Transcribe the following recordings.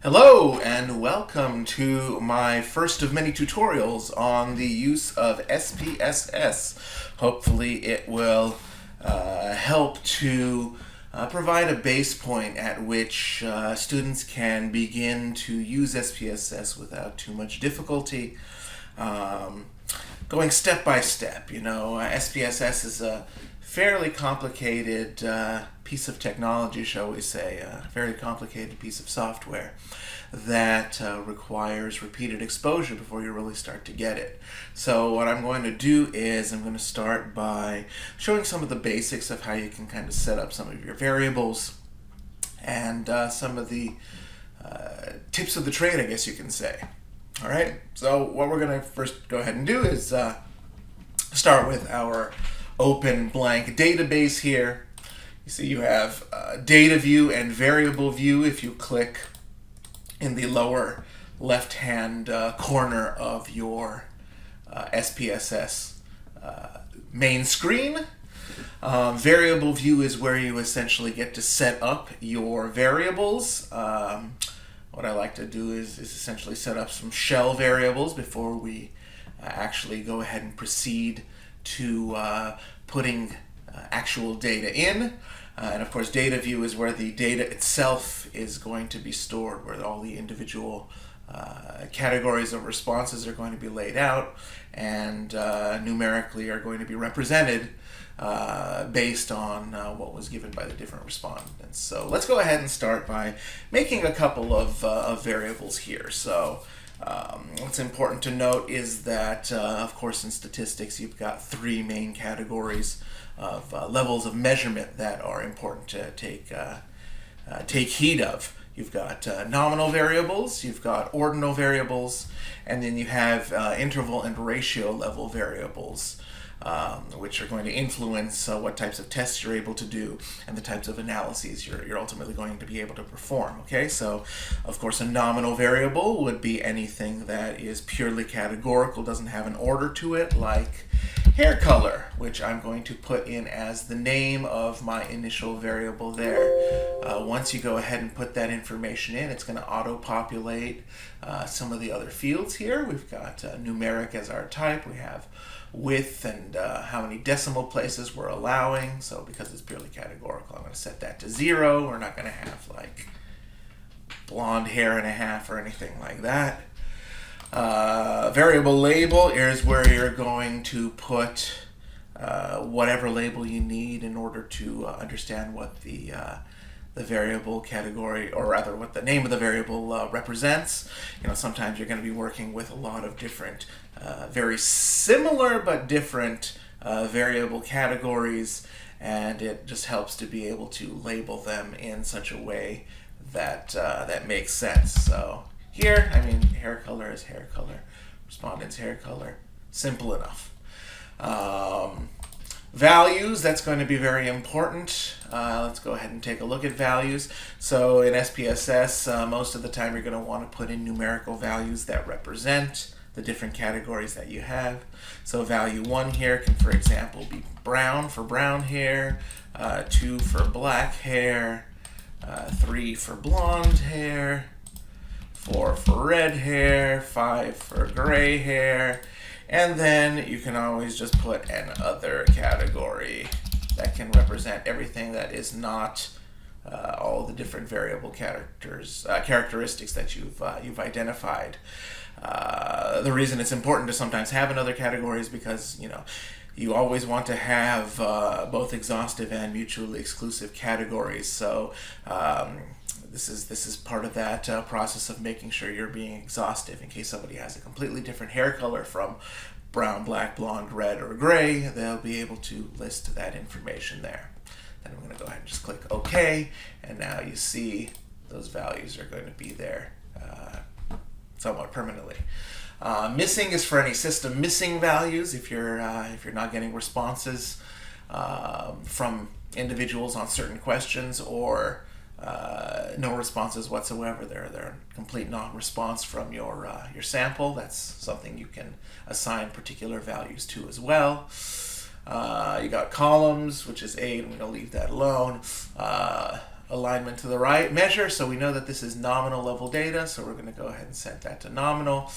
Hello and welcome to my first of many tutorials on the use of SPSS. Hopefully it will help to provide a base point at which students can begin to use SPSS without too much difficulty. Going step by step, SPSS is a fairly complicated piece of technology, shall we say, a very complicated piece of software that requires repeated exposure before you really start to get it. So what I'm going to do is I'm going to start by showing some of the basics of how you can kind of set up some of your variables and some of the tips of the trade, I guess you can say. All right, so what we're going to first go ahead and do is start with our open blank database here. You see you have data view and variable view. If you click in the lower left hand corner of your SPSS main screen, variable view is where you essentially get to set up your variables. What I like to do is essentially set up some shell variables before we actually go ahead and proceed to putting actual data in. And of course, data view is where the data itself is going to be stored, where all the individual categories of responses are going to be laid out and numerically are going to be represented based on what was given by the different respondents. So let's go ahead and start by making a couple of variables here. So what's important to note is that, of course, in statistics, you've got three main categories of levels of measurement that are important to take heed of. You've got nominal variables, you've got ordinal variables, and then you have interval and ratio level variables, which are going to influence what types of tests you're able to do and the types of analyses you're ultimately going to be able to perform. Okay, so of course a nominal variable would be anything that is purely categorical, doesn't have an order to it, like hair color, which I'm going to put in as the name of my initial variable there. Once you go ahead and put that information in, it's going to auto-populate some of the other fields here. We've got numeric as our type. We have width and how many decimal places we're allowing. So because it's purely categorical, I'm going to set that to 0. We're not going to have like blonde hair and a half or anything like that. Variable label is where you're going to put whatever label you need in order to understand what the variable category, or rather what the name of the variable represents. Sometimes you're going to be working with a lot of different, very similar but different variable categories, and it just helps to be able to label them in such a way that that makes sense. So here, hair color is hair color, respondent's hair color, simple enough. Values, that's going to be very important. Let's go ahead and take a look at values. So in SPSS, most of the time you're going to want to put in numerical values that represent the different categories that you have. So value 1 here can, for example, be brown for brown hair, 2 for black hair, 3 for blonde hair, 4 for red hair, 5 for gray hair, and then you can always just put an other category that can represent everything that is not all the different variable characteristics that you've identified. The reason it's important to sometimes have another category is because you always want to have both exhaustive and mutually exclusive categories. So this is part of that process of making sure you're being exhaustive. In case somebody has a completely different hair color from brown, black, blonde, red, or gray, they'll be able to list that information there. Then I'm going to go ahead and just click OK, and now you see those values are going to be there somewhat permanently. Missing is for any system missing values. If you're not getting responses from individuals on certain questions, or no responses whatsoever, they're a complete non-response from your sample, that's something you can assign particular values to as well. You got columns, which is 8. I'm going to leave that alone. alignment to the right measure, so we know that this is nominal level data, so we're going to go ahead and set that to nominal.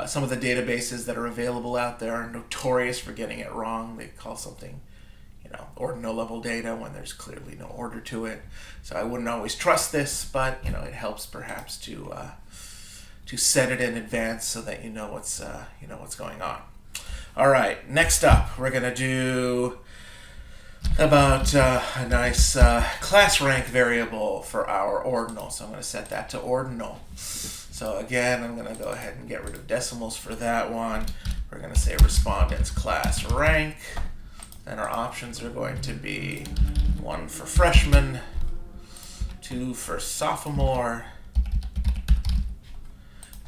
Some of the databases that are available out there are notorious for getting it wrong. They call something, ordinal level data when there's clearly no order to it. So I wouldn't always trust this, but it helps perhaps to set it in advance so that you know what's going on. All right, next up, we're going to do about a nice class rank variable for our ordinal. So I'm going to set that to ordinal. So again, I'm going to go ahead and get rid of decimals for that one. We're going to say respondent's class rank. Then our options are going to be 1 for freshman, 2 for sophomore,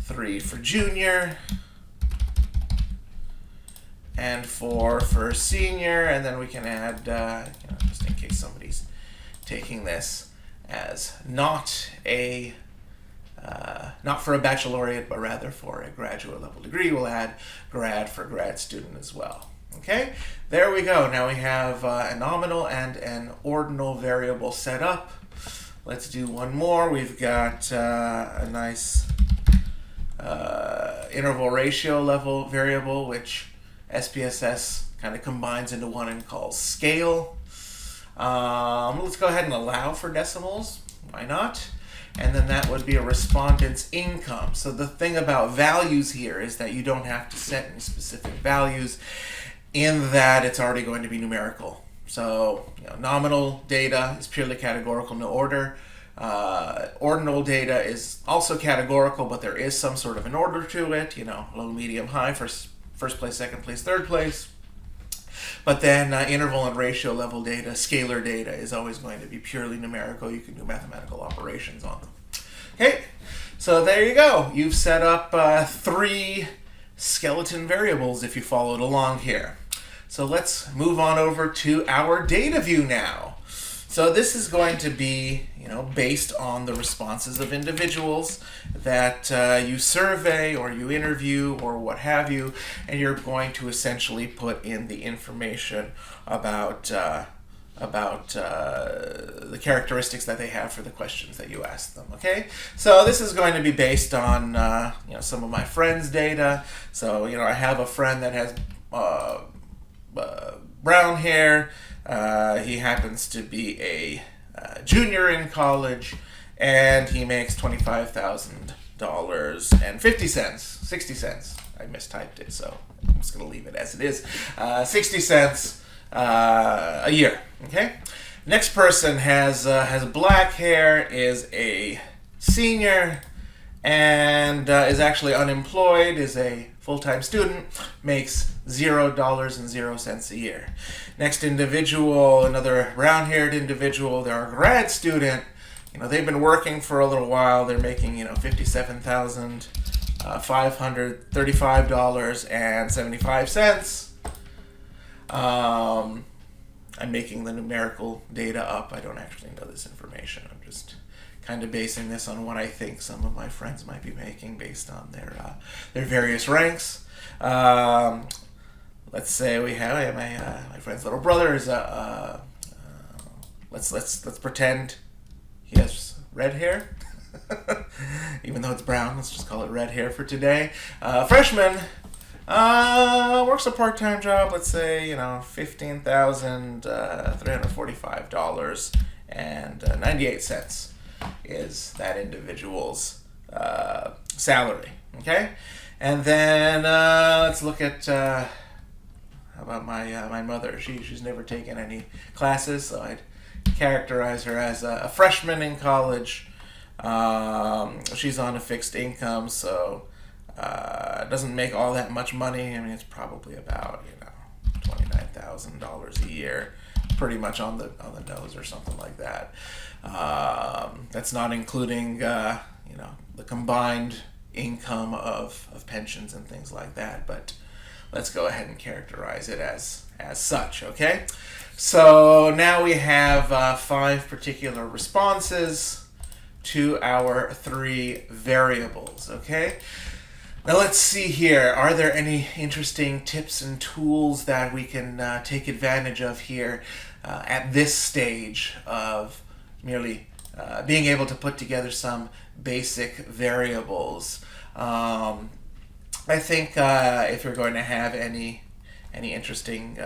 3 for junior, and 4 for senior, and then we can add, just in case somebody's taking this as not for a baccalaureate, but rather for a graduate level degree, we'll add grad for grad student as well. Okay, there we go. Now we have a nominal and an ordinal variable set up. Let's do one more. We've got a nice interval ratio level variable, which SPSS kind of combines into one and calls scale. Let's go ahead and allow for decimals. Why not? And then that would be a respondent's income. So the thing about values here is that you don't have to set any specific values, in that it's already going to be numerical. So nominal data is purely categorical, no order. Ordinal data is also categorical, but there is some sort of an order to it, low, medium, high, first place, second place, third place. But then interval and ratio level data, scalar data, is always going to be purely numerical. You can do mathematical operations on them. Okay, so there you go. You've set up 3 skeleton variables if you followed along here. So let's move on over to our data view now. So this is going to be, based on the responses of individuals that you survey or you interview or what have you, and you're going to essentially put in the information about the characteristics that they have for the questions that you ask them. Okay, so this is going to be based on some of my friends' data. So I have a friend that has brown hair. He happens to be a junior in college, and he makes $25,000.50, 60 cents. I mistyped it, so I'm just going to leave it as it is. 60 cents a year. Okay. Next person has black hair, is a senior, and is actually unemployed, is a full-time student, makes $0.00 a year. Next individual, another brown-haired individual, they're a grad student. They've been working for a little while. They're making, $57,535.75. I'm making the numerical data up. I don't actually know this information. I'm just kind of basing this on what I think some of my friends might be making based on their various ranks. Let's say we have my friend's little brother is let's pretend he has red hair. Even though it's brown, let's just call it red hair for today. Freshman works a part-time job. Let's say $15,345.98 is that individual's salary. Okay, and then let's look at how about my mother. She's never taken any classes, so I'd characterize her as a freshman in college. She's on a fixed income, so doesn't make all that much money. I mean, it's probably about $29,000 a year, pretty much on the nose or something like that. That's not including the combined income of pensions and things like that, but let's go ahead and characterize it as such. Okay, so now we have 5 particular responses to our 3 variables. Okay, now let's see here. Are there any interesting tips and tools that we can take advantage of here at this stage of merely being able to put together some basic variables. I think if you're going to have any interesting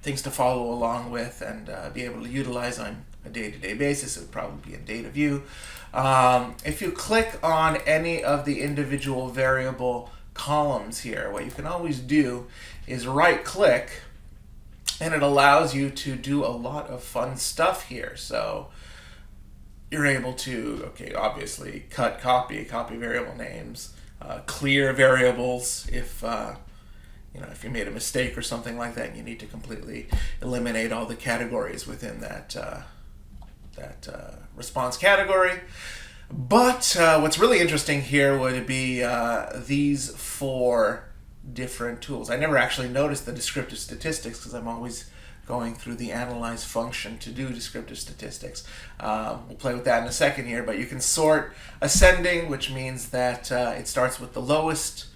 things to follow along with and be able to utilize on a day-to-day basis, it would probably be in data view. If you click on any of the individual variable columns here, what you can always do is right-click, and it allows you to do a lot of fun stuff here. So you're able to, okay, obviously copy variable names, clear variables if if you made a mistake or something like that and you need to completely eliminate all the categories within that response category. But what's really interesting here would be these 4 different tools. I never actually noticed the descriptive statistics because I'm always going through the analyze function to do descriptive statistics. We'll play with that in a second here, but you can sort ascending, which means that it starts with the lowest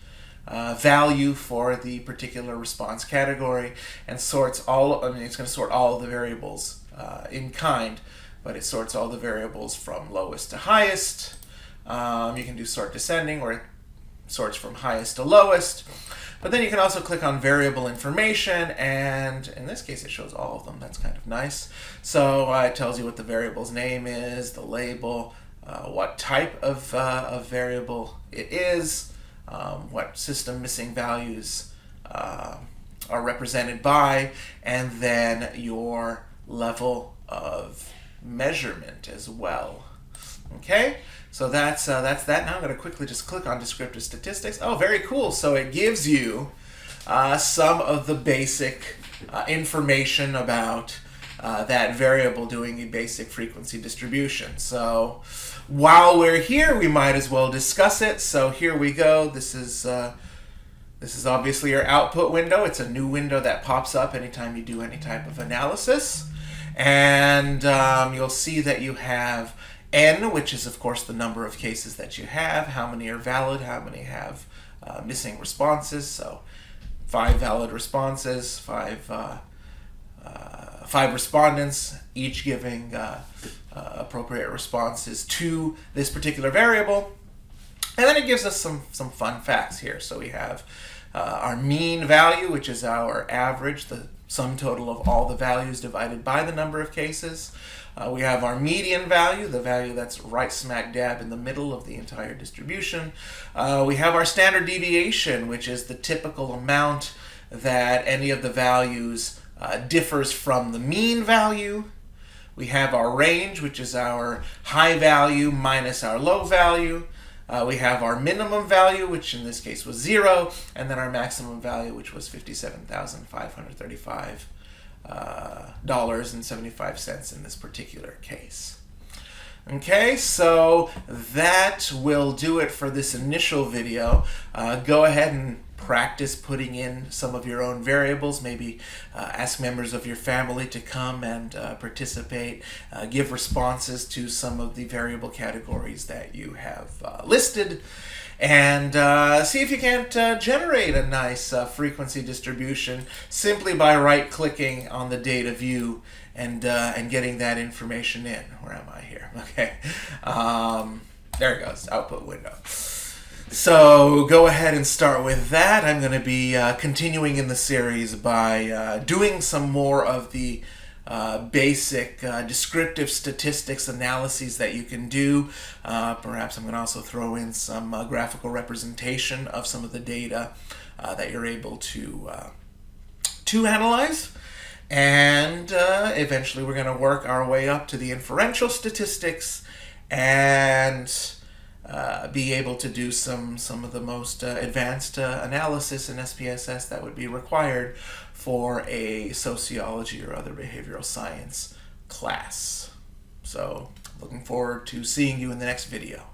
value for the particular response category and sorts all, it's going to sort all of the variables in kind, but it sorts all the variables from lowest to highest. You can do sort descending, where it sorts from highest to lowest. But then you can also click on variable information, and in this case it shows all of them. That's kind of nice. So it tells you what the variable's name is, the label, what type of variable it is, what system missing values are represented by, and then your level of measurement as well. Okay, so that's that. Now I'm going to quickly just click on descriptive statistics. Oh, very cool. So it gives you some of the basic information about that variable doing a basic frequency distribution. So while we're here, we might as well discuss it. So here we go. This is obviously your output window. It's a new window that pops up anytime you do any type of analysis. And you'll see that you have N, which is of course the number of cases that you have, how many are valid, how many have missing responses. So 5 valid responses, 5 respondents, each giving appropriate responses to this particular variable. And then it gives us some fun facts here. So we have our mean value, which is our average, the sum total of all the values divided by the number of cases. We have our median value, the value that's right smack dab in the middle of the entire distribution. We have our standard deviation, which is the typical amount that any of the values differs from the mean value. We have our range, which is our high value minus our low value. We have our minimum value, which in this case was 0, and then our maximum value, which was $57,535.75 in this particular case. Okay, so that will do it for this initial video. Go ahead and practice putting in some of your own variables. Maybe ask members of your family to come and participate. Give responses to some of the variable categories that you have listed. And see if you can't generate a nice frequency distribution simply by right-clicking on the data view and getting that information in. Where am I here? Okay. There it goes, output window. So go ahead and start with that. I'm going to be continuing in the series by doing some more of the basic descriptive statistics analyses that you can do. Perhaps I'm going to also throw in some graphical representation of some of the data that you're able to analyze. And eventually we're going to work our way up to the inferential statistics and be able to do some of the most advanced analysis in SPSS that would be required for a sociology or other behavioral science class. So looking forward to seeing you in the next video.